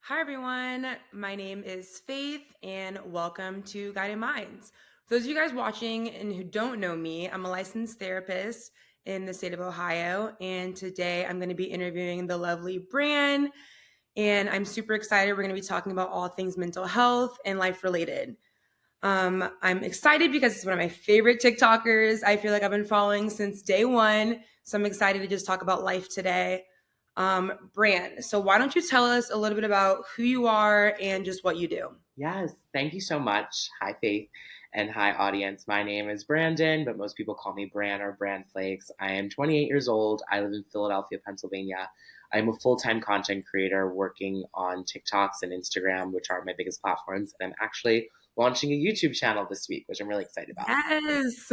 Hi, everyone. My name is Faith, and welcome to Guided Minds. For those of you guys watching and who don't know me, I'm a licensed therapist in the state of Ohio, and today I'm going to be interviewing the lovely Bran, and I'm super excited. We're going to be talking about all things mental health and life related. I'm excited because it's one of my favorite TikTokers. I feel like I've been following since day one, so I'm excited to just talk about life today. Bran, so why don't you tell us a little bit about who you are and just what you do? Yes, thank you so much. Hi, Faith, and hi, audience. My name is Brandon, but most people call me Bran or Bran Flakes. I am 28 years old. I live in Philadelphia, Pennsylvania. I'm a full-time content creator working on TikToks and Instagram, which are my biggest platforms. And I'm actually launching a YouTube channel this week, which I'm really excited about. Yes,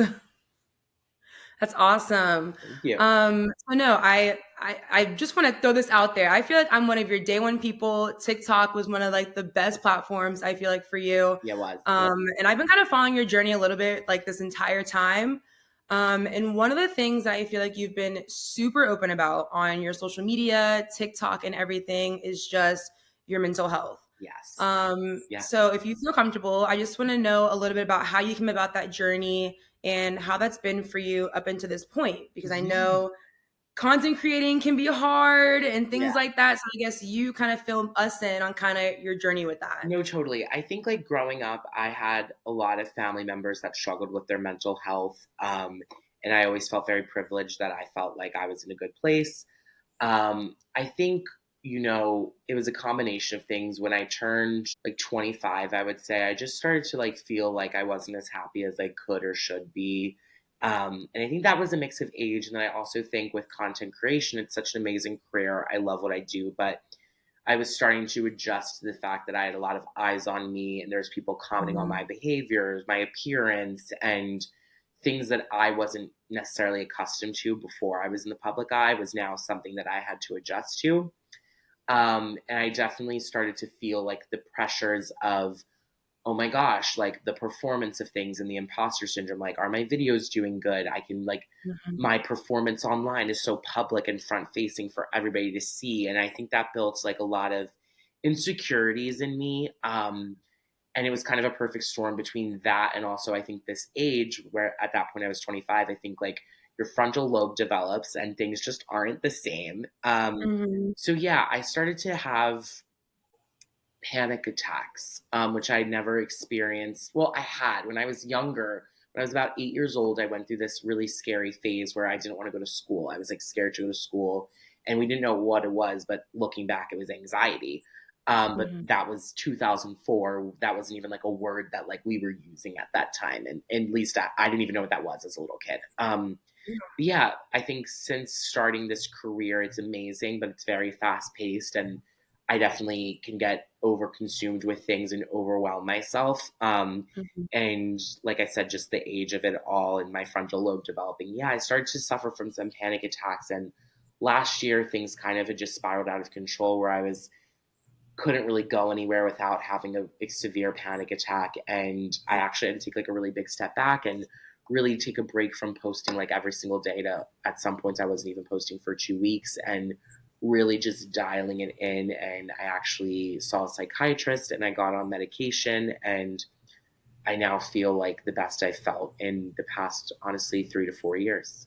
that's awesome. Thank you. So no, I just want to throw this out there. I feel like I'm one of your day one people. TikTok was one of like the best platforms I feel like for you. Yeah, it was. And I've been kind of following your journey a little bit like this entire time. And one of the things that I feel like you've been super open about on your social media, TikTok, and everything is just your mental health. Yes. Yes. So if you feel comfortable, I just want to know a little bit about how you came about that journey and how that's been for you up until this point, because I Yeah. know content creating can be hard and things Yeah. like that. So I guess you kind of fill us in on kind of your journey with that. No, totally. I think like growing up, I had a lot of family members that struggled with their mental health. And I always felt very privileged that I felt like I was in a good place. I think, it was a combination of things. When I turned like 25, I would say I just started to like feel like I wasn't as happy as I could or should be. And I think that was a mix of age. And then I also think with content creation, it's such an amazing career. I love what I do, but I was starting to adjust to the fact that I had a lot of eyes on me and there's people commenting on Mhm. my behaviors, my appearance, and things that I wasn't necessarily accustomed to before I was in the public eye was now something that I had to adjust to. And I definitely started to feel like the pressures of, oh my gosh, like the performance of things and the imposter syndrome. Like, are my videos doing good? I can, like, Mhm. my performance online is so public and front facing for everybody to see. And I think that built like a lot of insecurities in me. And it was kind of a perfect storm between that and also I think this age where at that point I was 25. I think like your frontal lobe develops and things just aren't the same. Mhm. So yeah, I started to have panic attacks, which I never experienced. Well, I had when I was younger. When I was about 8 years old, I went through this really scary phase where I didn't want to go to school. I was like scared to go to school, and we didn't know what it was. But looking back, it was anxiety. But Mhm. that was 2004. That wasn't even like a word that like we were using at that time, and at least I didn't even know what that was as a little kid. Yeah, I think since starting this career, it's amazing, but it's very fast paced, and I definitely can get overconsumed with things and overwhelm myself. Mhm. And like I said, just the age of it all and my frontal lobe developing. Yeah, I started to suffer from some panic attacks, and last year things kind of had just spiraled out of control where I was couldn't really go anywhere without having a severe panic attack. And I actually had to take like a really big step back and really take a break from posting like every single day to at some points I wasn't even posting for 2 weeks and really just dialing it in. And I actually saw a psychiatrist and I got on medication and I now feel like the best I've felt in the past, honestly, 3 to 4 years.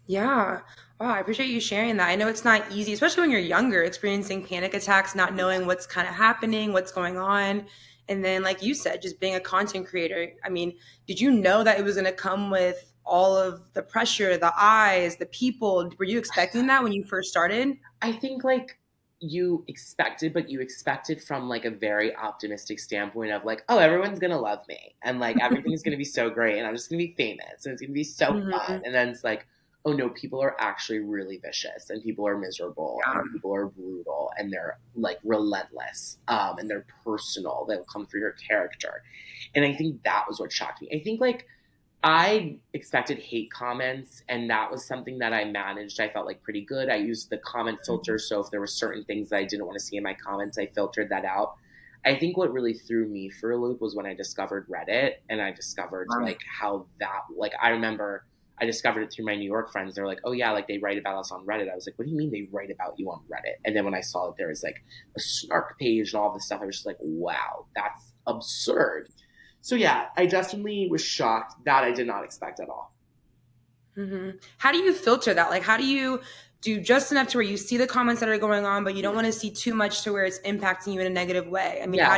Yeah. Wow. I appreciate you sharing that. I know it's not easy, especially when you're younger, experiencing panic attacks, not knowing what's kind of happening, what's going on. And then, like you said, just being a content creator. I mean, did you know that it was going to come with all of the pressure, the eyes, the people? Were you expecting that when you first started? I think like you expected, but you expected from like a very optimistic standpoint of like, oh, everyone's gonna love me and like everything's gonna be so great and I'm just gonna be famous and it's gonna be so fun. Hmm. And then it's like, oh no, people are actually really vicious and people are miserable and Yeah. people are brutal and they're like relentless. And they're personal. They'll come for your character. And I think that was what shocked me. I think like I expected hate comments, and that was something that I managed. I felt like pretty good. I used the comment filter, so if there were certain things that I didn't want to see in my comments, I filtered that out. I think what really threw me for a loop was when I discovered Reddit, and I discovered like how that like I remember I discovered it through my New York friends. They're like, oh yeah, like they write about us on Reddit. I was like, what do you mean they write about you on Reddit? And then when I saw that there was like a snark page and all this stuff, I was just like, wow, that's absurd. So yeah, I definitely was shocked. That I did not expect at all. How do you filter that? Like, how do you do just enough to where you see the comments that are going on, but you don't want to see too much to where it's impacting you in a negative way? I mean, Yeah,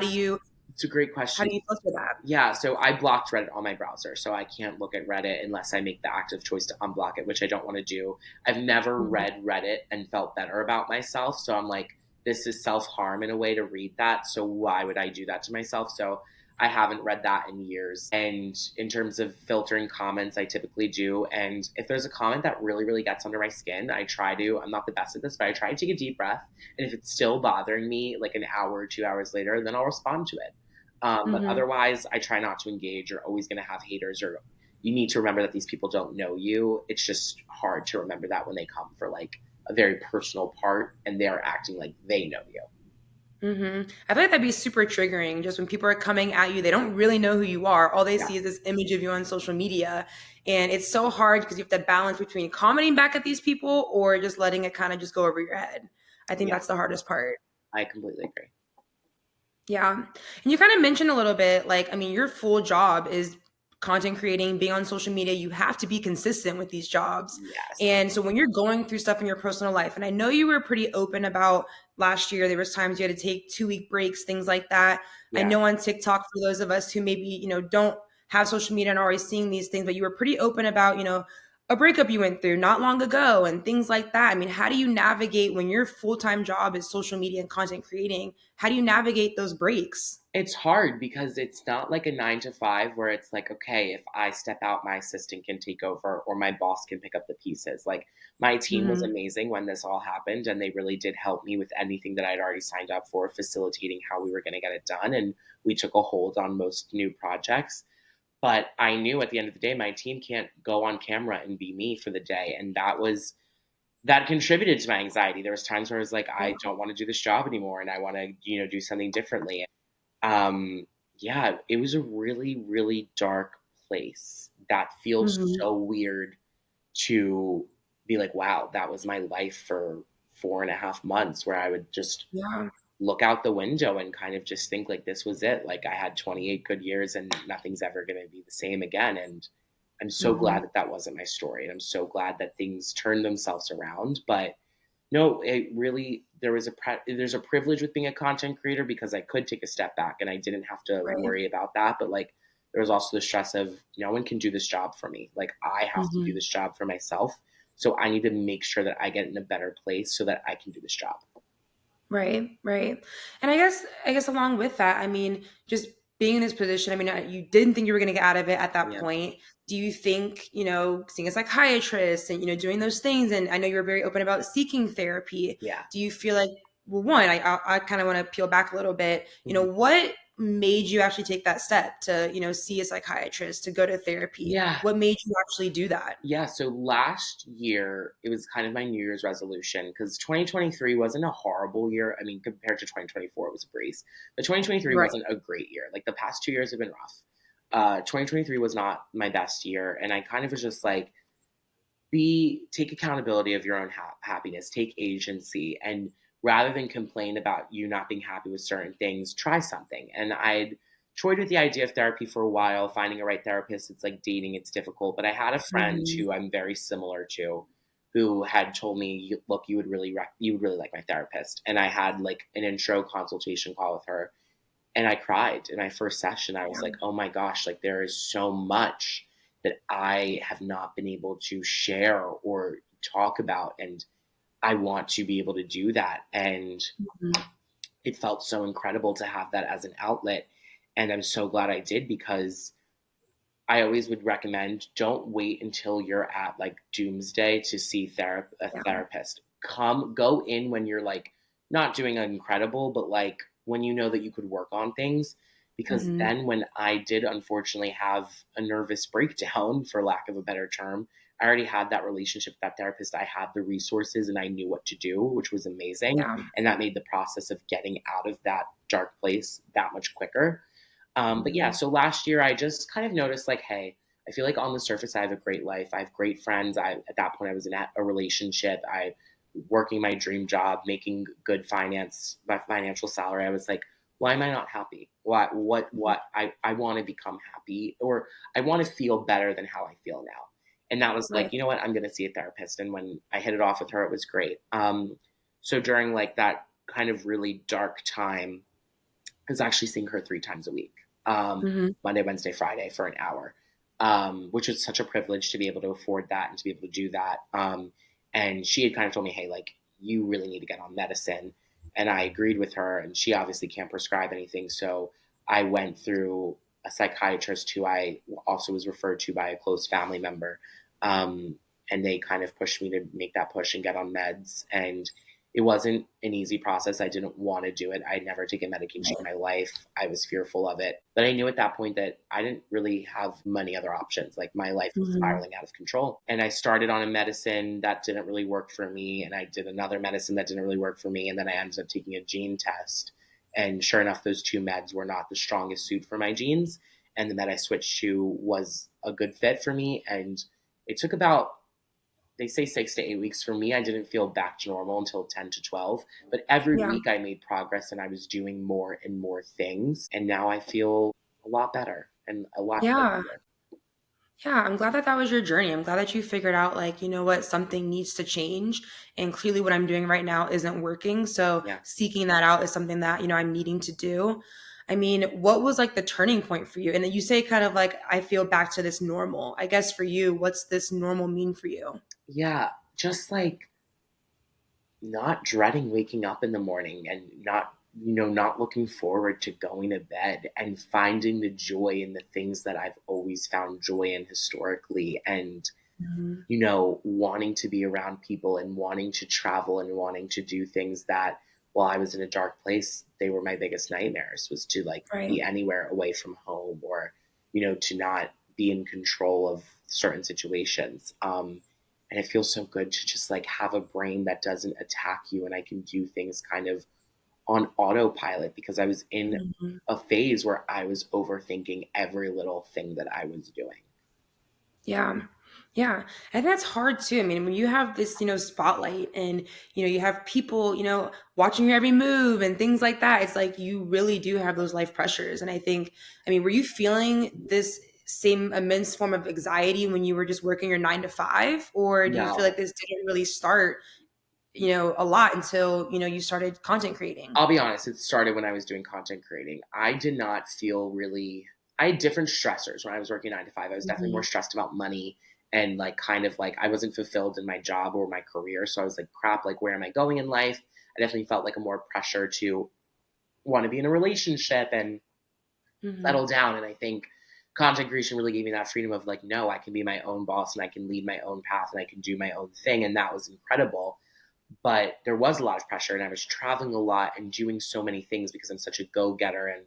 it's a great how question. do you filter that? Yeah, so I blocked Reddit on my browser, so I can't look at Reddit unless I make the active choice to unblock it, which I don't want to do. I've never Mhm. read Reddit and felt better about myself, so I'm like, this is self harm in a way to read that, so why would I do that to myself? So I haven't read that in years. And in terms of filtering comments, I typically do. And if there's a comment that really, really gets under my skin, I'm not the best at this, but I try to take a deep breath. And if it's still bothering me like an hour or 2 hours later, then I'll respond to it. But Mhm. otherwise, I try not to engage. You're always going to have haters, or you need to remember that these people don't know you. It's just hard to remember that when they come for like a very personal part and they're acting like they know you. I feel like that'd be super triggering. Just when people are coming at you, they don't really know who you are. All they Yeah. see is this image of you on social media, and it's so hard because you have to balance between commenting back at these people or just letting it kind of just go over your head. I think Yeah. that's the hardest part. I completely agree. Yeah. And you kind of mentioned a little bit, like, I mean, your full job is content creating, being on social media. You have to be consistent with these jobs. Yes. And so when you're going through stuff in your personal life, and I know you were pretty open about last year, there was times you had to take 2 week breaks, things like that. I Yeah. know on TikTok, for those of us who maybe, don't have social media and are always seeing these things, but you were pretty open about, a breakup you went through not long ago and things like that. I mean, how do you navigate when your full-time job is social media and content creating? How do you navigate those breaks? It's hard because it's not like a 9 to 5 where it's like, okay, if I step out, my assistant can take over or my boss can pick up the pieces. Like my team was Mhm. amazing when this all happened and they really did help me with anything that I'd already signed up for, facilitating how we were going to get it done. And we took a hold on most new projects. But I knew at the end of the day, my team can't go on camera and be me for the day. And that contributed to my anxiety. There was times where I was like, Yeah. I don't want to do this job anymore and I want to, do something differently. Um, yeah, it was a really, really dark place that feels Mhm. so weird to be like, wow, that was my life for 4.5 months where I would just Yeah. look out the window and kind of just think like this was it. Like I had 28 good years and nothing's ever going to be the same again. And I'm so glad Mhm. that that wasn't my story. And I'm so glad that things turned themselves around. But no, it really there's a privilege with being a content creator because I could take a step back and I didn't have to Right. worry about that. But like there was also the stress of no one can do this job for me. Like I have to do Mhm. this job for myself. So I need to make sure that I get in a better place so that I can do this job. Right, right. And I guess along with that, I mean, just being in this position, I mean, you didn't think you were going to get out of it at that Yeah. point. Do you think, seeing a psychiatrist and, doing those things, and I know you were very open about seeking therapy. Yeah. Do you feel like, well, one, I kind of want to peel back a little bit. Mhm. What made you actually take that step to, see a psychiatrist, to go to therapy? Yeah. What made you actually do that? Yeah, so last year it was kind of my New Year's resolution because 2023 wasn't a horrible year. I mean, compared to 2024, it was a breeze. But 2023 Right. wasn't a great year. Like the past 2 years have been rough. 2023 was not my best year, and I kind of was just like, take accountability of your own happiness, take agency, and rather than complain about you not being happy with certain things, try something. And I'd toyed with the idea of therapy for a while, finding a right therapist. It's like dating, it's difficult. But I had a friend Mhm. who I'm very similar to who had told me, look, you would really like my therapist. And I had like an intro consultation call with her and I cried in my first session. I was Yeah. like, oh my gosh, like there is so much that I have not been able to share or talk about. And I want to be able to do that. And Mhm. it felt so incredible to have that as an outlet. And I'm so glad I did because I always would recommend don't wait until you're at like doomsday to see a Yeah. therapist. Go in when you're like not doing incredible, but like when you know that you could work on things. Because Mhm. then when I did unfortunately have a nervous breakdown, for lack of a better term, I already had that relationship with that therapist. I had the resources and I knew what to do, which was amazing. Yeah. And that made the process of getting out of that dark place that much quicker. But yeah, Mhm. so last year I just kind of noticed like, hey, I feel like on the surface, I have a great life. I have great friends. At that point, I was in a relationship. I working my dream job, making good my financial salary. I was like, why am I not happy? What? I want to become happy, or I want to feel better than how I feel now. And that was like, Right. you know what? I'm going to see a therapist. And when I hit it off with her, it was great. So during like that kind of really dark time, I was actually seeing her 3 times a week, Hmm. Monday, Wednesday, Friday for an hour, which was such a privilege to be able to afford that and to be able to do that. And she had kind of told me, hey, like, you really need to get on medicine. And I agreed with her, and she obviously can't prescribe anything. So I went through a psychiatrist who I also was referred to by a close family member. Um, and they kind of pushed me to make that push and get on meds. And it wasn't an easy process. I didn't want to do it. I'd never taken medication in my life. I was fearful of it. But I knew at that point that I didn't really have many other options. Like my life was Hmm. spiraling out of control. And I started on a medicine that didn't really work for me. And I did another medicine that didn't really work for me. And then I ended up taking a gene test. And sure enough, those two meds were not the strongest suit for my genes. And the med I switched to was a good fit for me. And it took about, they say 6 to 8 weeks. For me, I didn't feel back to normal until 10 to 12. But every Yeah. week I made progress and I was doing more and more things. And now I feel a lot better and a lot Yeah. healthier. Yeah, I'm glad that that was your journey. I'm glad that you figured out, like, you know what, something needs to change. And clearly, what I'm doing right now isn't working. So, Yeah. seeking that out is something that, I'm needing to do. I mean, what was like the turning point for you? And then you say, kind of like, I feel back to this normal. I guess for you, what's this normal mean for you? Yeah. Just like not dreading waking up in the morning and not looking forward to going to bed and finding the joy in the things that I've always found joy in historically, and Hmm. wanting to be around people and wanting to travel and wanting to do things that while I was in a dark place, they were my biggest nightmares, was to like Right. be anywhere away from home, or, to not be in control of certain situations. And it feels so good to just like have a brain that doesn't attack you and I can do things kind of on autopilot, because I was in Mhm. a phase where I was overthinking every little thing that I was doing. Yeah. Yeah. And that's hard too. I mean, when you have this, spotlight and, you have people, watching your every move and things like that, it's like you really do have those life pressures. And I think, I mean, were you feeling this same immense form of anxiety when you were just working your 9 to 5? Or do you feel No, like this didn't really start, a lot until, you started content creating? I'll be honest, it started when I was doing content creating. I did not feel really, I had different stressors when I was working 9 to 5. I was definitely more Hmm. stressed about money and like kind of like I wasn't fulfilled in my job or my career. So I was like, crap, like where am I going in life? I definitely felt like a more pressure to want to be in a relationship and Hmm. settle down. And I think content creation really gave me that freedom of like, no, I can be my own boss and I can lead my own path and I can do my own thing. And that was incredible. But there was a lot of pressure and I was traveling a lot and doing so many things because I'm such a go-getter. And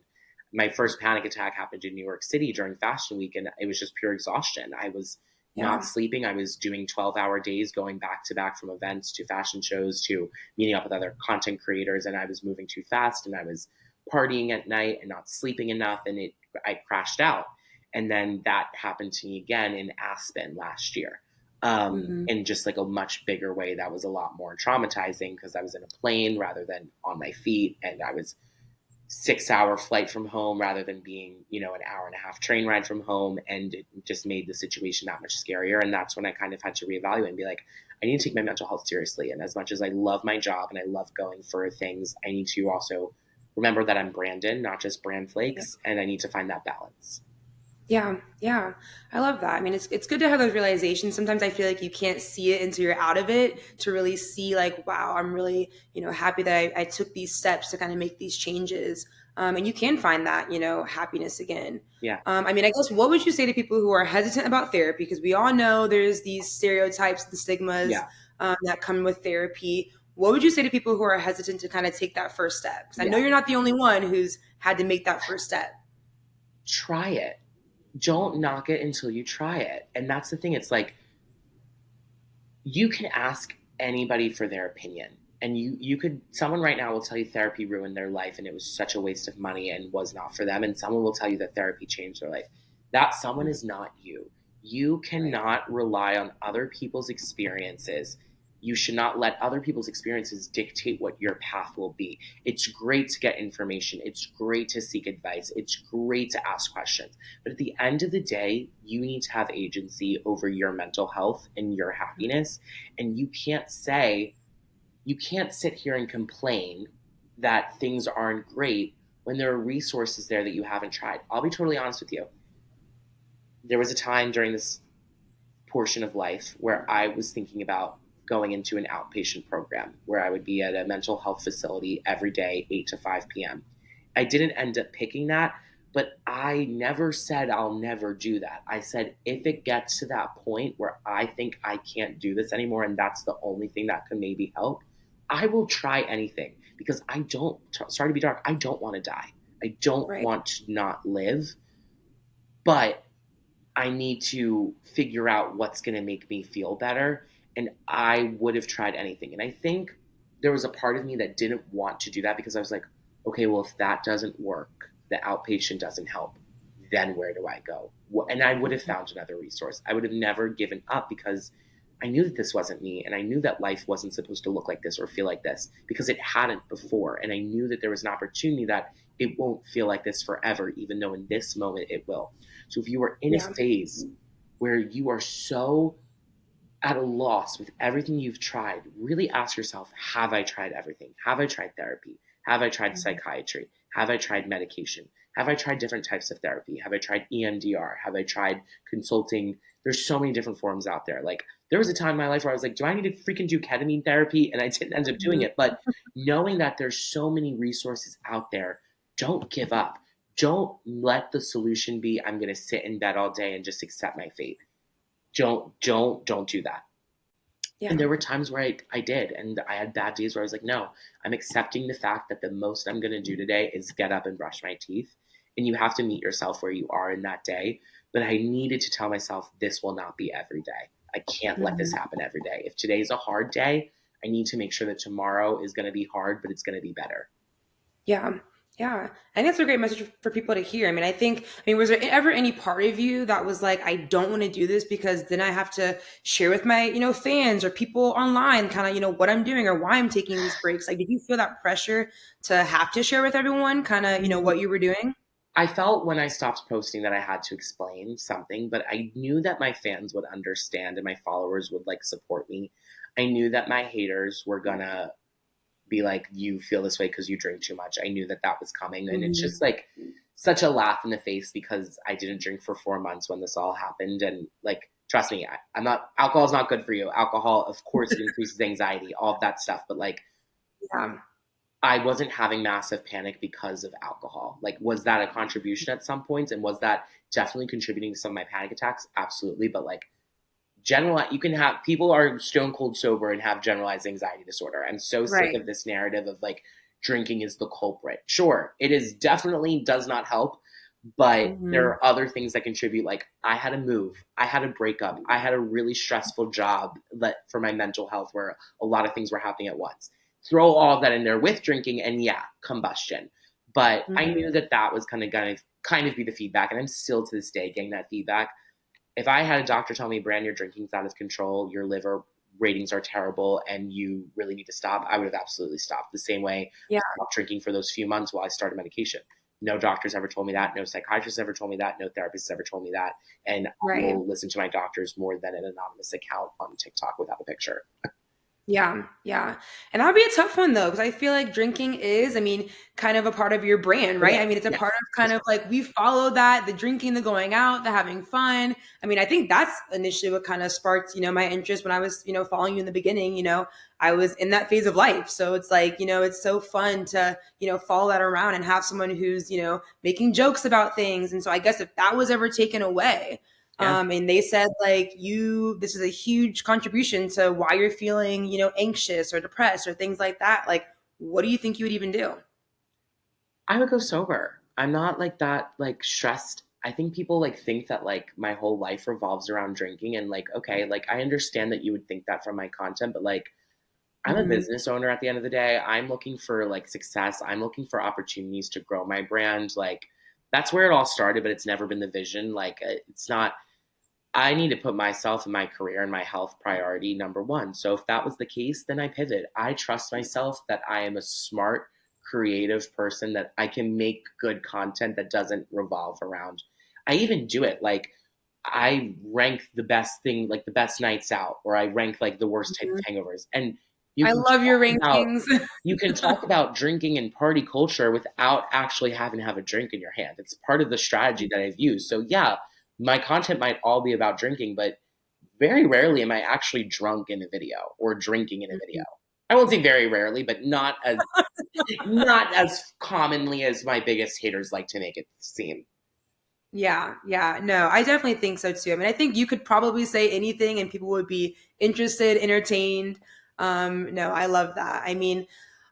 my first panic attack happened in New York City during fashion week, and it was just pure exhaustion. I was not Yeah. sleeping. I was doing 12-hour days, going back to back from events to fashion shows to meeting up with other content creators, and I was moving too fast and I was partying at night and not sleeping enough, and I crashed out. And then that happened to me again in Aspen last year, Hmm. in just like a much bigger way that was a lot more traumatizing because I was in a plane rather than on my feet, and I was 6 hour flight from home rather than being an hour and a half train ride from home, and it just made the situation that much scarier. And that's when I kind of had to reevaluate and be like, I need to take my mental health seriously, and as much as I love my job and I love going for things, I need to also remember that I'm Brandon, not just Brand Flakes, and I need to find that balance. Yeah, yeah. I love that. I mean, it's good to have those realizations. Sometimes I feel like you can't see it until you're out of it to really see like, wow, I'm really, happy that I took these steps to kind of make these changes. And you can find that, happiness again. Yeah. I mean, I guess what would you say to people who are hesitant about therapy? Because we all know there's these stereotypes and stigmas Yeah. that come with therapy. What would you say to people who are hesitant to kind of take that first step? Because I know Yeah. you're not the only one who's had to make that first step. Try it. Don't knock it until you try it. And that's the thing. It's like you can ask anybody for their opinion. And you could, someone right now will tell you therapy ruined their life and it was such a waste of money and was not for them. And someone will tell you that therapy changed their life. That someone is not you. You Right. cannot rely on other people's experiences. You should not let other people's experiences dictate what your path will be. It's great to get information. It's great to seek advice. It's great to ask questions. But at the end of the day, you need to have agency over your mental health and your happiness. And you can't sit here and complain that things aren't great when there are resources there that you haven't tried. I'll be totally honest with you. There was a time during this portion of life where I was thinking about going into an outpatient program where I would be at a mental health facility every day, 8 to 5 p.m. I didn't end up picking that, but I never said I'll never do that. I said, if it gets to that point where I think I can't do this anymore and that's the only thing that could maybe help, I will try anything because sorry to be dark, I don't want to die. I don't Right. want to not live, but I need to figure out what's going to make me feel better. And I would have tried anything. And I think there was a part of me that didn't want to do that because I was like, okay, well, if that doesn't work, the outpatient doesn't help, then where do I go? And I would have found another resource. I would have never given up because I knew that this wasn't me. And I knew that life wasn't supposed to look like this or feel like this because it hadn't before. And I knew that there was an opportunity that it won't feel like this forever, even though in this moment it will. So if you are in a Yeah. phase where you are so at a loss with everything you've tried, really ask yourself, have I tried everything? Have I tried therapy? Have I tried Mhm. psychiatry? Have I tried medication? Have I tried different types of therapy? Have I tried EMDR? Have I tried consulting? There's so many different forms out there. Like there was a time in my life where I was like, do I need to freaking do ketamine therapy? And I didn't end up doing Mhm. it. But knowing that there's so many resources out there, don't give up. Don't let the solution be I'm going to sit in bed all day and just accept my fate. Don't do that. And Yeah. there were times where I did, and I had bad days where I was like, no, I'm accepting the fact that the most I'm going to do today is get up and brush my teeth. And you have to meet yourself where you are in that day. But I needed to tell myself this will not be every day. I can't let this Mhm. happen every day. If today's a hard day, I need to make sure that tomorrow is going to be hard, but it's going to be better. Yeah. Yeah. I think that's a great message for people to hear. Was there ever any part of you that was like, I don't want to do this because then I have to share with my, fans or people online kind of, what I'm doing or why I'm taking these breaks? Like, did you feel that pressure to have to share with everyone kind of, what you were doing? I felt when I stopped posting that I had to explain something, but I knew that my fans would understand and my followers would like support me. I knew that my haters were gonna be like, you feel this way because you drink too much. I knew that that was coming. And it's Mhm. just like such a laugh in the face because I didn't drink for 4 months when this all happened. And like, trust me, I'm not, alcohol is not good for you. Alcohol, of course, it increases anxiety, all of that stuff. But like, Yeah. I wasn't having massive panic because of alcohol. Like, was that a contribution at some points? And was that definitely contributing to some of my panic attacks? Absolutely. But like, you can have people are stone cold sober and have generalized anxiety disorder. I'm so sick Right. of this narrative of like drinking is the culprit. Sure, it is definitely does not help, but there Hmm. are other things that contribute. Like I had a move, I had a breakup, I had a really stressful job that for my mental health where a lot of things were happening at once. Throw all of that in there with drinking and yeah, combustion. But I knew Hmm. that that was kind of be the feedback, and I'm still to this day getting that feedback. If I had a doctor tell me, Bran, your drinking's out of control, your liver ratings are terrible, and you really need to stop, I would have absolutely stopped. The same way Yeah. I stopped drinking for those few months while I started medication. No doctors ever told me that. No psychiatrists ever told me that. No therapists ever told me that. And I Right. will listen to my doctors more than an anonymous account on TikTok without a picture. Yeah, yeah. And that'd be a tough one though, because I feel like drinking is, kind of a part of your brand, It right? is. It's a part Yes. of kind of like we follow that, the drinking, the going out, the having fun. I think that's initially what kind of sparked, my interest when I was, following you in the beginning, I was in that phase of life. So it's like, it's so fun to, follow that around and have someone who's, making jokes about things. And so I guess if that was ever taken away, Yeah. and they said like this is a huge contribution to why you're feeling, anxious or depressed or things like that. Like, what do you think you would even do? I would go sober. I'm not like that, like stressed. I think people like think that like my whole life revolves around drinking and like, okay, like I understand that you would think that from my content, but like I'm a Hmm. business owner at the end of the day. I'm looking for like success. I'm looking for opportunities to grow my brand. Like that's where it all started, but it's never been the vision. Like it's not. I need to put myself and my career and my health priority number one. So if that was the case, then I pivot. I trust myself that I am a smart, creative person, that I can make good content that doesn't revolve around. I even do it like I rank the best thing, like the best nights out, or I rank like the worst type Mhm. of hangovers. And you I can love your talk about rankings. you can talk about drinking and party culture without actually having to have a drink in your hand. It's part of the strategy that I've used. So yeah, my content might all be about drinking, but very rarely am I actually drunk in a video or drinking in a video. Mhm. I won't say very rarely, but not as commonly as my biggest haters like to make it seem. Yeah, yeah. No, I definitely think so too. I mean, I think you could probably say anything and people would be interested, entertained. No, I love that. I mean,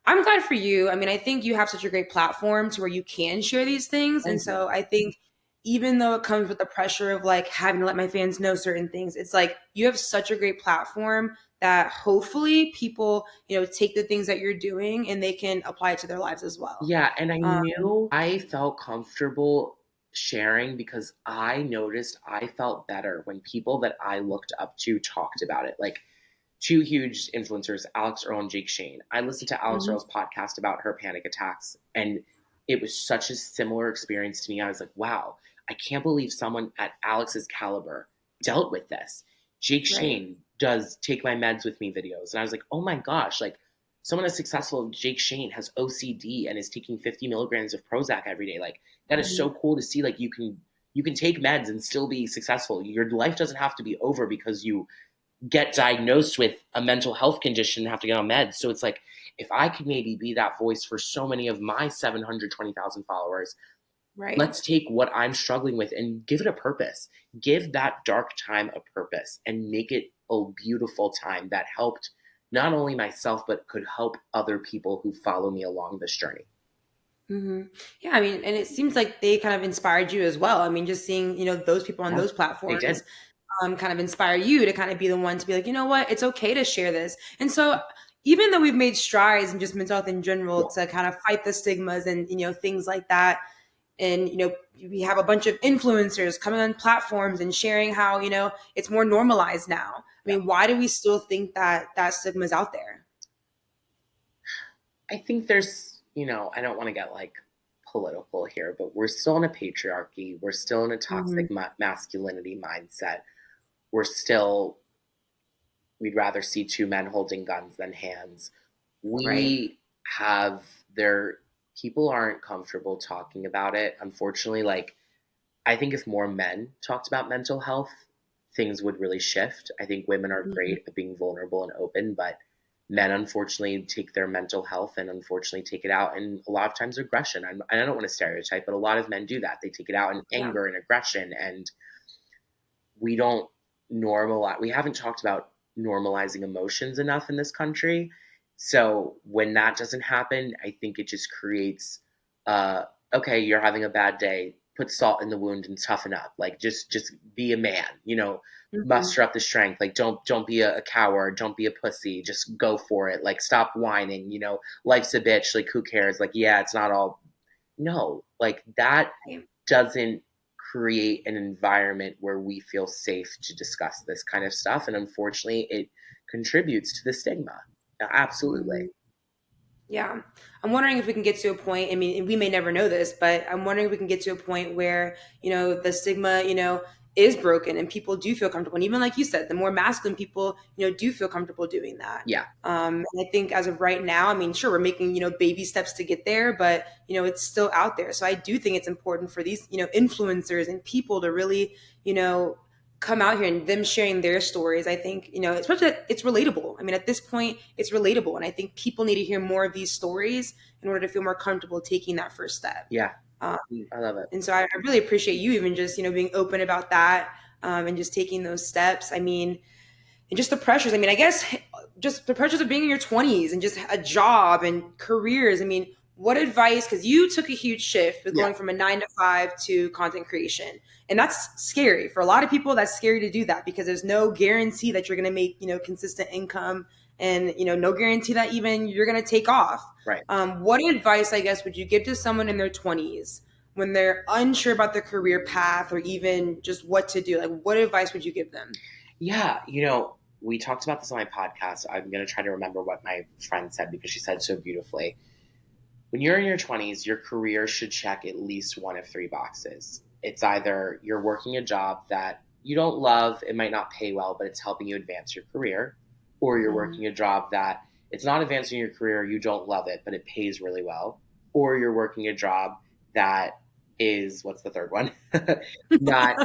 I'm glad for you. I mean, I think you have such a great platform to where you can share these things. And Thank you. so I think even though it comes with the pressure of like having to let my fans know certain things, it's like you have such a great platform that hopefully people, take the things that you're doing and they can apply it to their lives as well. Yeah, and I Um, knew I felt comfortable sharing because I noticed I felt better when people that I looked up to talked about it. Like two huge influencers, Alex Earl and Jake Shane. I listened to Alex mhm, Earl's podcast about her panic attacks, and it was such a similar experience to me. I was like, wow, I can't believe someone at Alex's caliber dealt with this. Jake right. Shane does take my meds with me videos. And I was like, oh my gosh, like someone as successful as Jake Shane has OCD and is taking 50 milligrams of Prozac every day. Like that is Mhm. so cool to see. Like you can take meds and still be successful. Your life doesn't have to be over because you get diagnosed with a mental health condition and have to get on meds. So it's like, if I could maybe be that voice for so many of my 720,000 followers, Right. let's take what I'm struggling with and give it a purpose. Give that dark time a purpose and make it a beautiful time that helped not only myself, but could help other people who follow me along this journey. Hmm. Yeah, I mean, and it seems like they kind of inspired you as well. I mean, just seeing, those people on Yeah, those they did. platforms kind of inspire you to kind of be the one to be like, you know what, it's okay to share this. And so, even though we've made strides in just mental health in general Yeah. to kind of fight the stigmas and, things like that, and, we have a bunch of influencers coming on platforms and sharing how, it's more normalized now. I Yeah. mean, why do we still think that that stigma is out there? I think there's, I don't want to get like political here, but we're still in a patriarchy. We're still in a Hmm. toxic masculinity mindset. We're still, we'd rather see two men holding guns than hands. Right. We have, there, people aren't comfortable talking about it. Unfortunately, like, I think if more men talked about mental health, things would really shift. I think women are Hmm. great at being vulnerable and open, but men unfortunately take their mental health and unfortunately take it out in a lot of times aggression. I don't want to stereotype, but a lot of men do that. They take it out in Yeah. anger and aggression, and we don't normalize. We haven't talked about normalizing emotions enough in this country. So when that doesn't happen, I think it just creates, okay, you're having a bad day. Put salt in the wound and toughen up. Like just be a man. Hmm. Muster up the strength. Like don't be a coward. Don't be a pussy. Just go for it. Like stop whining. Life's a bitch. Like who cares? Like yeah, it's not all. No, like that doesn't create an environment where we feel safe to discuss this kind of stuff. And unfortunately, it contributes to the stigma. Absolutely. Hmm. Yeah. I'm wondering if we can get to a point. I mean, we may never know this, but I'm wondering if we can get to a point where, the stigma, is broken and people do feel comfortable. And even like you said, the more masculine people, do feel comfortable doing that. Yeah. And I think as of right now, I mean, sure, we're making, baby steps to get there, but, it's still out there. So I do think it's important for these, influencers and people to really, come out here and them sharing their stories. I think, especially that it's relatable. I mean, at this point, it's relatable. And I think people need to hear more of these stories in order to feel more comfortable taking that first step. Yeah. Um, I love it. and so I really appreciate you even just, being open about that and just taking those steps. I mean, and just the pressures. I mean, I guess just the pressures of being in your 20s and just a job and careers. I mean, what advice? Because you took a huge shift with Yeah. going from a 9 to 5 to content creation, and that's scary for a lot of people. That's scary to do that because there's no guarantee that you're going to make consistent income, and no guarantee that even you're going to take off. Right. What advice, I guess, would you give to someone in their 20s when they're unsure about their career path or even just what to do? Like, what advice would you give them? Yeah, we talked about this on my podcast. I'm going to try to remember what my friend said because she said so beautifully. When you're in your 20s, your career should check at least one of three boxes. It's either you're working a job that you don't love, it might not pay well, but it's helping you advance your career, or you're Mm-hmm. working a job that it's not advancing your career, you don't love it, but it pays really well, or you're working a job that is what's the third one? not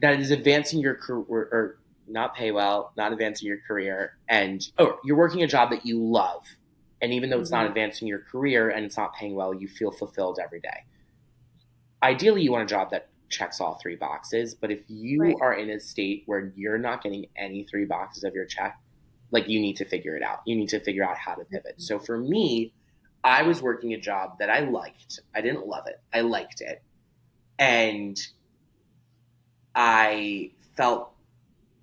that is advancing your career or not pay well, not advancing your career, and you're working a job that you love. And even though it's not Mm-hmm. advancing your career and it's not paying well, you feel fulfilled every day. Ideally, you want a job that checks all three boxes. But if you Right. are in a state where you're not getting any three boxes of your check, like you need to figure it out. You need to figure out how to pivot. So for me, I was working a job that I liked. I didn't love it. I liked it. And I felt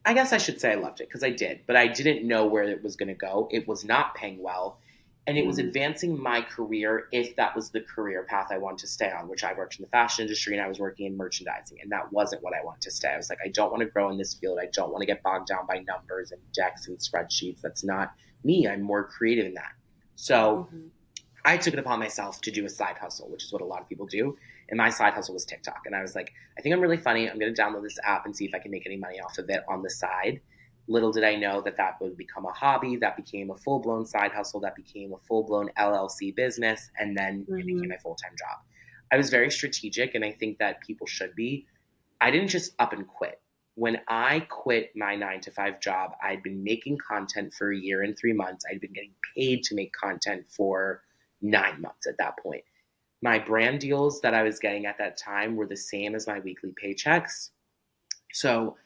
I guess I should say I loved it because I did, but I didn't know where it was going to go. It was not paying well, and it was Mm-hmm. advancing my career if that was the career path I wanted to stay on, which I worked in the fashion industry and I was working in merchandising, and that wasn't what I wanted to stay. I was like, I don't want to grow in this field. I don't want to get bogged down by numbers and decks and spreadsheets. That's not me. I'm more creative in that. So Mm-hmm. I took it upon myself to do a side hustle, which is what a lot of people do. And my side hustle was TikTok. And I was like, I think I'm really funny. I'm going to download this app and see if I can make any money off of it on the side. Little did I know that that would become a hobby, that became a full blown side hustle, that became a full blown LLC business, and then it became Mm-hmm. my full time job. I was very strategic, and I think that people should be. I didn't just up and quit. When I quit my 9 to 5 job, I'd been making content for a year and 3 months. I'd been getting paid to make content for 9 months at that point. My brand deals that I was getting at that time were the same as my weekly paychecks. So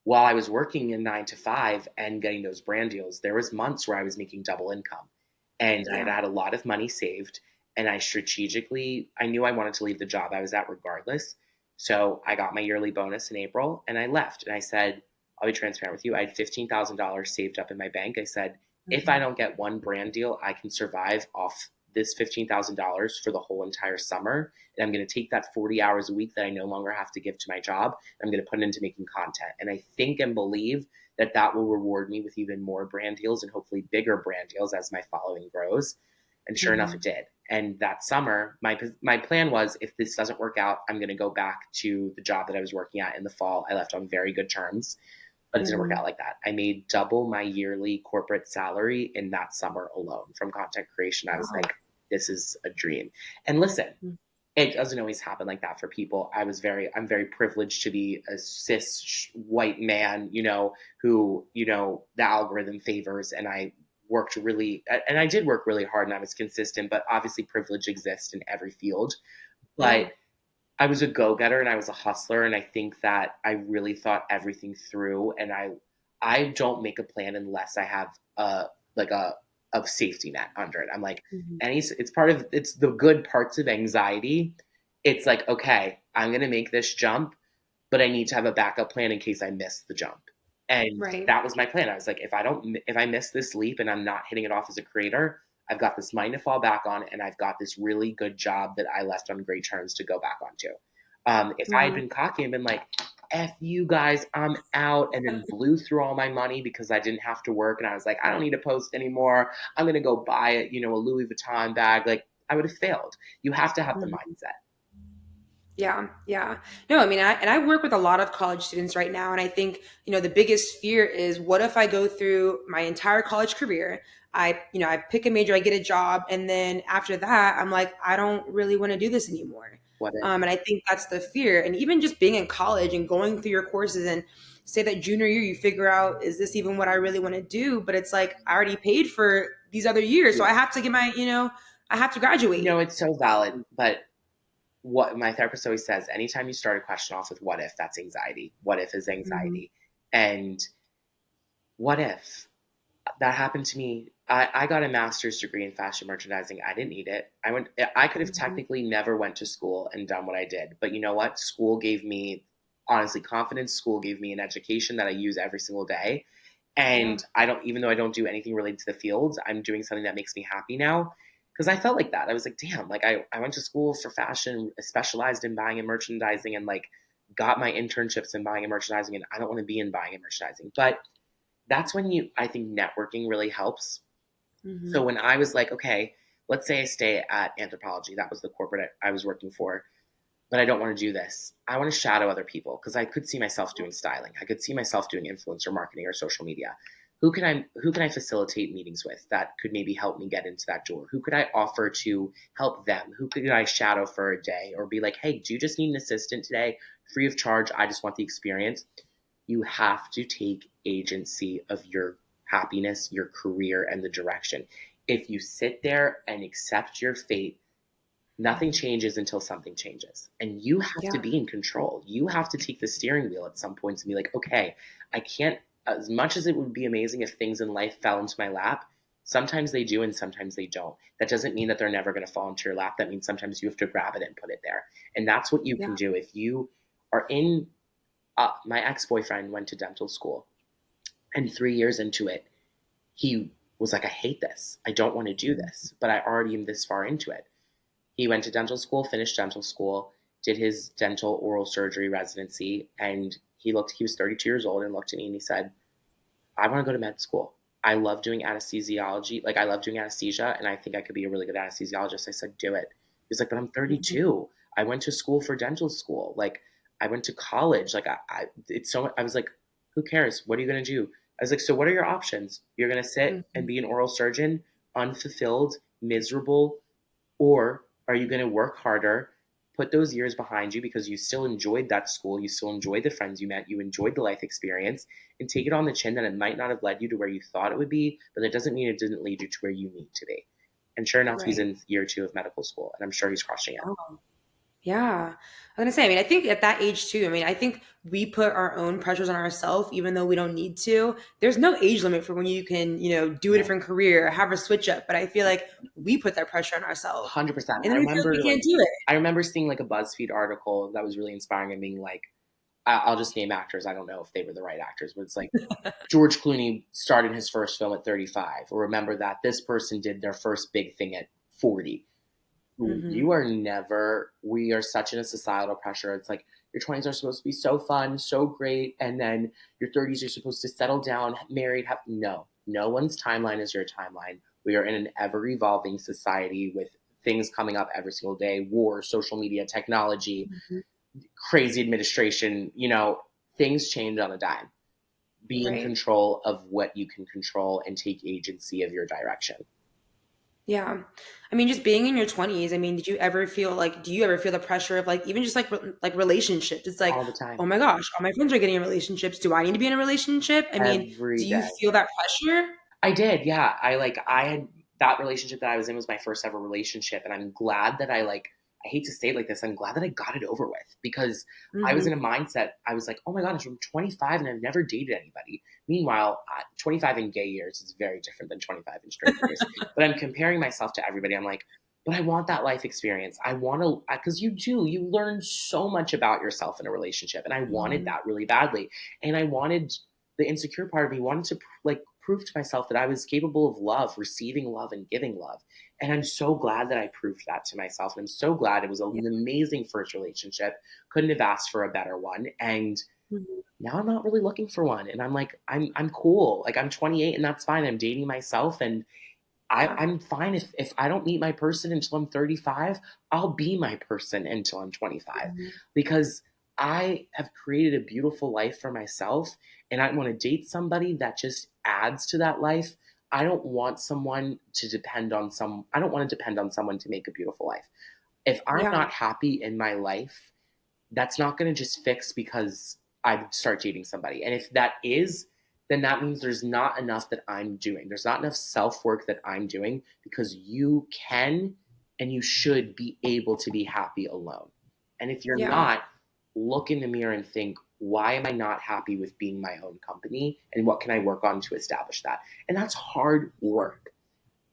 while I was working in 9 to 5 and getting those brand deals, there was months where I was making double income. And I had Yeah. had a lot of money saved. And I knew I wanted to leave the job I was at regardless. So I got my yearly bonus in April and I left. And I said, I'll be transparent with you. I had $15,000 saved up in my bank. I said, if I Mm-hmm. don't get one brand deal, I can survive off this $15,000 for the whole entire summer. And I'm going to take that 40 hours a week that I no longer have to give to my job. I'm going to put it into making content. And I think and believe that that will reward me with even more brand deals and hopefully bigger brand deals as my following grows. And sure enough, Mm-hmm. it did. And that summer, my plan was if this doesn't work out, I'm going to go back to the job that I was working at in the fall. I left on very good terms, but it didn't work Mm-hmm. out like that. I made double my yearly corporate salary in that summer alone from content creation. I was Wow. like, this is a dream. And listen, it doesn't always happen like that for people. I'm very privileged to be a cis white man, who, the algorithm favors. And I did work really hard and I was consistent, but obviously privilege exists in every field. Yeah. But I was a go-getter and I was a hustler. And I think that I really thought everything through. And I don't make a plan unless I have like a safety net under it. I'm like, Mm-hmm. it's the good parts of anxiety. It's like, okay, I'm going to make this jump, but I need to have a backup plan in case I miss the jump. And Right. that was my plan. I was like, if I miss this leap and I'm not hitting it off as a creator, I've got this money to fall back on, and I've got this really good job that I left on great terms to go back onto. If I had Mm-hmm. been cocky and been like, F you guys, I'm out, and then blew through all my money because I didn't have to work, and I was like, I don't need to post anymore. I'm going to go buy it, a Louis Vuitton bag. Like, I would have failed. You have to have the Mm-hmm. mindset. Yeah, yeah. No, I mean, I work with a lot of college students right now, and I think, the biggest fear is what if I go through my entire college career, I pick a major, I get a job, and then after that, I'm like, I don't really want to do this anymore. What if? And I think that's the fear. And even just being in college and going through your courses and say that junior year, you figure out, is this even what I really want to do? But it's like, I already paid for these other years, so I have to get I have to graduate. It's so valid, but what my therapist always says, anytime you start a question off with what if, that's anxiety. What if is Mm-hmm. anxiety. And what if that happened to me? I got a master's degree in fashion merchandising. I didn't need it. I could have Mm-hmm. technically never went to school and done what I did. But you know what? School gave me, honestly, confidence. School gave me an education that I use every single day. Yeah. And even though I don't do anything related to the fields, I'm doing something that makes me happy now. Because I felt like that. I was like, damn, like I went to school for fashion, specialized in buying and merchandising, and like got my internships in buying and merchandising, and I don't want to be in buying and merchandising. But that's when I think networking really helps. So Mm-hmm. when I was like, okay, let's say I stay at Anthropologie, that was the corporate I was working for, but I don't want to do this. I want to shadow other people because I could see myself doing styling. I could see myself doing influencer marketing or social media. Who can I facilitate meetings with that could maybe help me get into that door? Who could I offer to help them? Who could I shadow for a day or be like, hey, do you just need an assistant today? Free of charge. I just want the experience. You have to take agency of your happiness, your career, and the direction. If you sit there and accept your fate, nothing changes until something changes. And you have to Yeah. be in control. You have to take the steering wheel at some points and be like, okay, I can't, as much as it would be amazing if things in life fell into my lap, sometimes they do and sometimes they don't. That doesn't mean that they're never going to fall into your lap. That means sometimes you have to grab it and put it there. And that's what you Yeah. can do. If you are in, my ex boyfriend went to dental school, and 3 years into it, he was like, I hate this. I don't want to do this, but I already am this far into it. He went to dental school, finished dental school, did his dental oral surgery residency, and he was 32 years old and looked at me and he said, I want to go to med school. I love doing anesthesiology. Like, I love doing anesthesia, and I think I could be a really good anesthesiologist. I said, do it. He's like, but I'm Mm-hmm. 32. I went to school for dental school. Like, I went to college. Like, it's so, I was like, who cares? What are you going to do? I was like, so what are your options? You're going to sit and Mm-hmm. be an oral surgeon, unfulfilled, miserable, or are you going to work harder, put those years behind you because you still enjoyed that school, you still enjoyed the friends you met, you enjoyed the life experience, and take it on the chin that it might not have led you to where you thought it would be, but that doesn't mean it didn't lead you to where you need to be. And sure enough, he's Right. in year 2 of medical school, and I'm sure he's crushing it. Oh. Yeah. I was gonna say, I mean, I think at that age too, I mean, I think we put our own pressures on ourselves, even though we don't need to. There's no age limit for when you can, do a No, different career, have a switch up. But I feel like we put that pressure on ourselves. 100%. And I then we feel like remember we like can't do it. I remember seeing like a BuzzFeed article that was really inspiring and being like, I'll just name actors. I don't know if they were the right actors, but it's like George Clooney started his first film at 35. Or remember that this person did their first big thing at 40. Hmm. You are never, we are such in a societal pressure. It's like your 20s are supposed to be so fun, so great. And then your 30s are supposed to settle down, married. No, no one's timeline is your timeline. We are in an ever evolving society with things coming up every single day, war, social media, technology, Hmm. crazy administration, things change on a dime. Be in Right. control of what you can control and take agency of your direction Yeah. I mean, just being in your 20s, I mean, do you ever feel the pressure of like, even just like relationships? It's like, all the time, oh my gosh, all my friends are getting in relationships. Do I need to be in a relationship? I mean, every do you day. feel that pressure? I did, yeah. I had that relationship that I was in was my first ever relationship, and I'm glad that I hate to say it like this, I'm glad that I got it over with because I was in a Hmm. mindset. I was like, oh my gosh, I'm 25 and I've never dated anybody. Meanwhile, 25 in gay years is very different than 25 in straight years. But I'm comparing myself to everybody. I'm like, but I want that life experience. I want to, because you learn so much about yourself in a relationship, and I wanted Hmm. that really badly, and I wanted the insecure part of me wanted to like prove to myself that I was capable of love, receiving love and giving love. And I'm so glad that I proved that to myself. And I'm so glad it was Yeah. an amazing first relationship. Couldn't have asked for a better one. And Mhm. now I'm not really looking for one. And I'm like, I'm cool. Like I'm 28 and that's fine. I'm dating myself, and Yeah. I'm fine if I don't meet my person until I'm 35, I'll be my person until I'm 25 Mhm. because I have created a beautiful life for myself, and I want to date somebody that just adds to that life. I don't want to depend on someone to make a beautiful life. If I'm Yeah. not happy in my life, that's not going to just fix because I start dating somebody. And if that is, then that means there's not enough that I'm doing. There's not enough self work that I'm doing because you can and you should be able to be happy alone. And if you're Yeah. not, look in the mirror and think, why am I not happy with being my own company? And what can I work on to establish that? And that's hard work.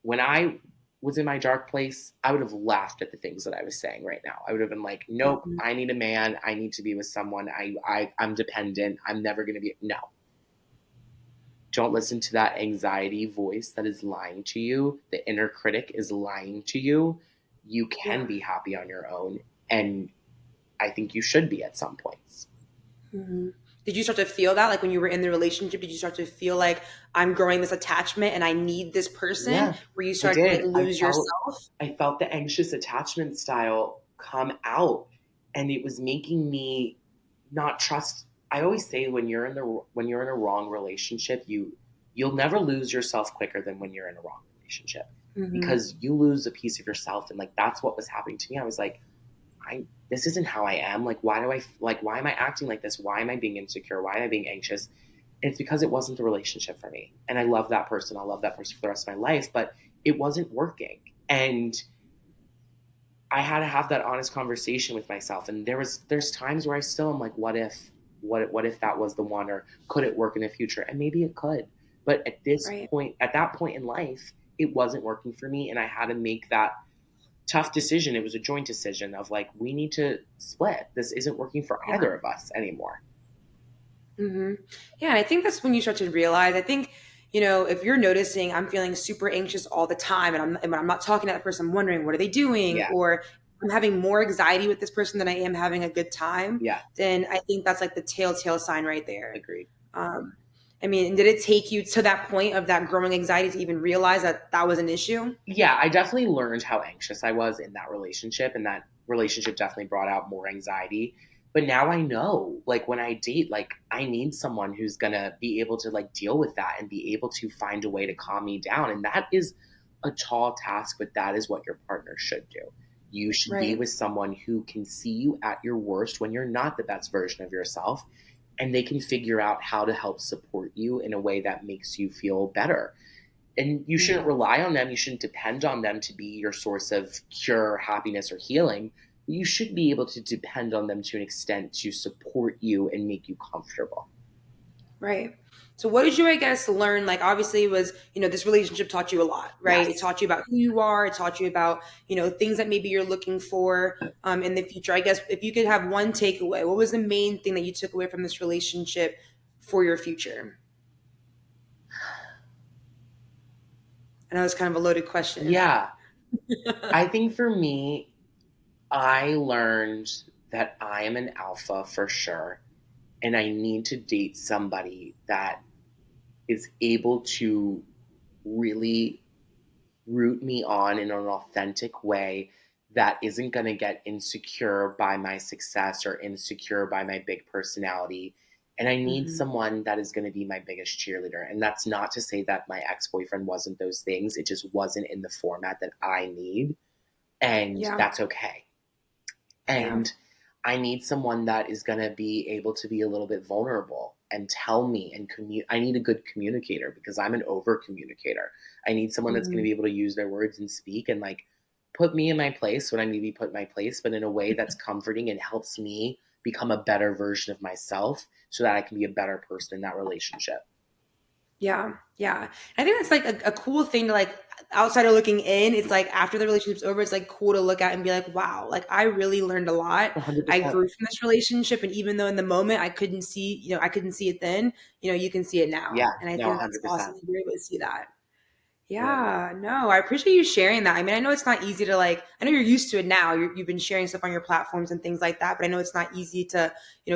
When I was in my dark place, I would have laughed at the things that I was saying right now. I would have been like, nope, Mhm. I need a man. I need to be with someone. I'm dependent. I'm never going to be. No. don't listen to that anxiety voice that is lying to you. The inner critic is lying to you. You can Yeah. be happy on your own. And I think you should be at some points. Hmm. Did you start to feel that, like when you were in the relationship? Did you start to feel like I'm growing this attachment and I need this person? Yeah, Where you I started to like did. lose yourself? I felt the anxious attachment style come out, and it was making me not trust. I always say when you're in a wrong relationship, you'll never lose yourself quicker than when you're in a wrong relationship, Hmm. because you lose a piece of yourself. And like that's what was happening to me. I was like, I this isn't how I am. Like why am I acting like this? Why am I being insecure? Why am I being anxious? And it's because it wasn't the relationship for me. And I love that person. I'll love that person for the rest of my life, but it wasn't working. And I had to have that honest conversation with myself. And there's times where I still am like, what if that was the one, or could it work in the future? And maybe it could. But Right. at that point in life, it wasn't working for me. And I had to make that tough decision. It was a joint decision of like, we need to split. This isn't working for Yeah. either of us anymore. Hmm. Yeah, and I think that's when you start to realize. I think, if you're noticing I'm feeling super anxious all the time, and when I'm not talking to that person, I'm wondering what are they doing, Yeah. or I'm having more anxiety with this person than I am having a good time. Yeah. Then I think that's like the telltale sign right there. Agreed. Um, I mean, did it take you to that point of that growing anxiety to even realize that that was an issue? Yeah, I definitely learned how anxious I was in that relationship, and that relationship definitely brought out more anxiety. But now I know, like when I date, like I need someone who's gonna be able to like deal with that and be able to find a way to calm me down. And that is a tall task, but that is what your partner should do. You should be Right. with someone who can see you at your worst when you're not the best version of yourself, and they can figure out how to help support you in a way that makes you feel better. And you shouldn't Yeah. rely on them. You shouldn't depend on them to be your source of cure, happiness, or healing. You should be able to depend on them to an extent to support you and make you comfortable. Right. So what did you, I guess, learn? Like obviously it was, this relationship taught you a lot, right? It Yes. taught you about who you are. It taught you about, things that maybe you're looking for in the future. I guess if you could have one takeaway, what was the main thing that you took away from this relationship for your future? I know it's kind of a loaded question. Yeah. I think for me, I learned that I am an alpha for sure. And I need to date somebody that is able to really root me on in an authentic way, that isn't going to get insecure by my success or insecure by my big personality. And I need Hmm. someone that is going to be my biggest cheerleader. And that's not to say that my ex boyfriend wasn't those things, it just wasn't in the format that I need. And Yeah. that's okay. Yeah. And I need someone that is going to be able to be a little bit vulnerable and tell me and I need a good communicator, because I'm an over communicator. I need someone that's going to Hmm. be able to use their words and speak and like put me in my place when I need to be put in my place, but in a way that's comforting and helps me become a better version of myself so that I can be a better person in that relationship. Yeah, yeah. I think that's like a cool thing to like outsider looking in. It's like after the relationship's over, it's like cool to look at and be like, wow, like I really learned a lot. I 100%. grew from this relationship, and even though in the moment I couldn't see it then, you can see it now, Yeah, and I no, think that's 100%. awesome that you're able to see that. Yeah. Yeah, no, I appreciate you sharing that. I mean, I know it's not easy to like, I know you're used to it now. You've been sharing stuff on your platforms and things like that, but I know it's not easy to,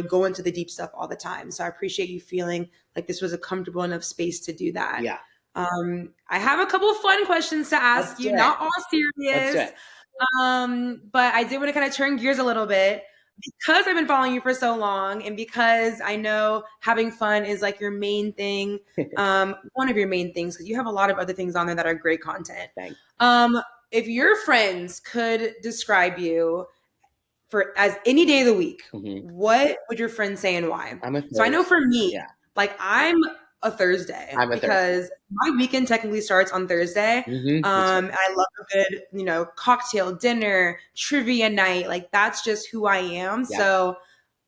go into the deep stuff all the time. So I appreciate you feeling like this was a comfortable enough space to do that. Yeah. I have a couple of fun questions to ask Let's do you, it. not all Let's do serious. it. But I did want to kind of turn gears a little bit because I've been following you for so long, and because I know having fun is like your main thing, one of your main things, because you have a lot of other things on there that are great content. Thanks. Um, if your friends could describe you for as any day of the week, Hmm. what would your friends say and why? I'm a So I third. know for me, Yeah. like I'm a Thursday I'm a third. because my weekend technically starts on Thursday. Me too. And I love a good, cocktail dinner, trivia night. Like that's just who I am. Yeah. So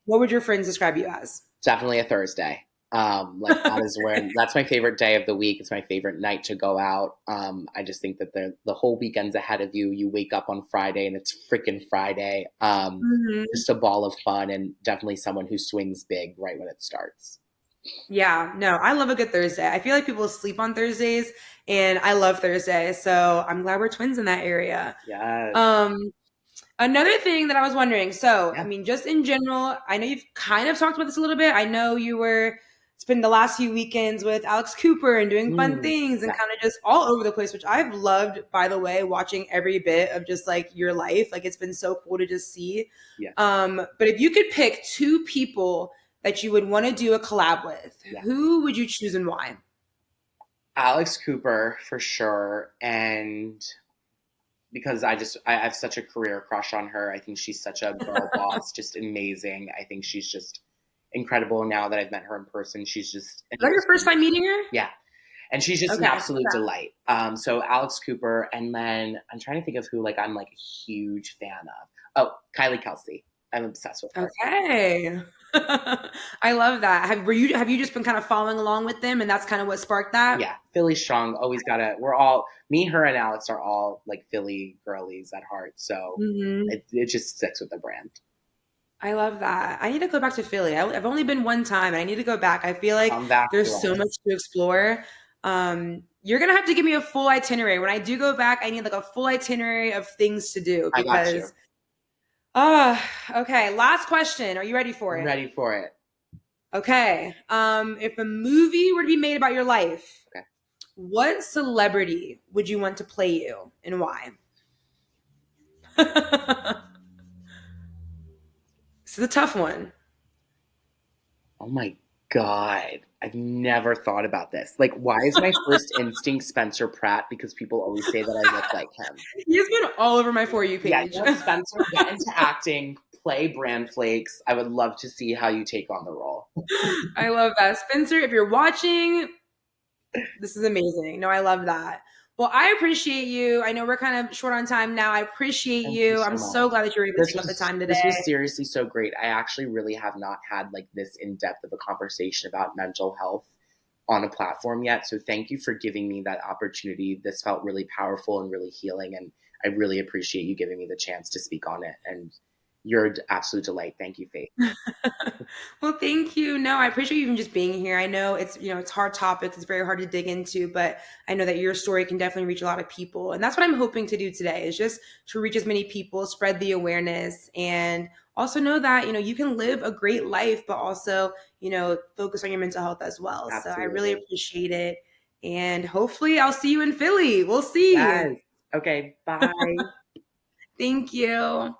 what would your friends describe you as? Definitely a Thursday. Like that is when that's my favorite day of the week. It's my favorite night to go out. I just think that the whole weekend's ahead of you. You wake up on Friday and it's freaking Friday. Mhm. Just a ball of fun, and definitely someone who swings big right when it starts. Yeah, no, I love a good Thursday. I feel like people sleep on Thursdays, and I love Thursday. So I'm glad we're twins in that area. Yes. Um, Another thing that I was wondering, so I Yeah. mean, just in general, I know you've kind of talked about this a little bit. I know you were spending the last few weekends with Alex Cooper and doing fun things and Yeah. kind of just all over the place, which I've loved, by the way, watching every bit of just like your life. Like it's been so cool to just see. Yeah. But if you could pick two people that you would want to do a collab with, Yeah. who would you choose and why? Alex Cooper for sure. And because I have such a career crush on her. I think she's such a girl boss, just amazing. I think she's just incredible now that I've met her in person. She's just Was that your first time meeting her? yeah. And she's just an Okay. absolute delight. So Alex Cooper, and then I'm trying to think of who like I'm like a huge fan of. Oh, Kylie Kelsey. I'm obsessed with her. Okay. I love that. Have you just been kind of following along with them and that's kind of what sparked that? Yeah, Philly strong. Always gotta. We're all me, her, and Alex are all like Philly girlies at heart. So Hmm. it just sticks with the brand. I love that. I need to go back to Philly. I've only been one time and I need to go back. I feel like Come back to there's so us. much to explore. You're gonna have to give me a full itinerary. When I do go back, I need like a full itinerary of things to do I got you. because uh okay, last question. Are you ready for I'm it? ready for it. Okay. If a movie were to be made about your life, Okay. what celebrity would you want to play you and why? This is a tough one. Oh my god. I've never thought about this. Like, why is my first instinct Spencer Pratt? Because people always say that I look like him. He's been all over my For You Yeah, page. just Spencer, get into acting, play Bran Flakes. I would love to see how you take on the role. I love that. Spencer, if you're watching, this is amazing. No, I love that. Well, I appreciate you. I know we're kind of short on time now. I appreciate Thank you you. so I'm much. so glad that you were able to take up the time This today. was seriously so great. I actually really have not had like this in depth of a conversation about mental health on a platform yet. So thank you for giving me that opportunity. This felt really powerful and really healing, and I really appreciate you giving me the chance to speak on it. And you're an absolute delight. Thank you, Faith. Well, thank you. No, I appreciate you even just being here. I know it's hard topics. It's very hard to dig into, but I know that your story can definitely reach a lot of people. And that's what I'm hoping to do today is just to reach as many people, spread the awareness, and also know that, you can live a great life, but also, focus on your mental health as well. So I really Absolutely. appreciate it. And hopefully I'll see you in Philly. We'll see. Yes. Okay. Bye. Thank you.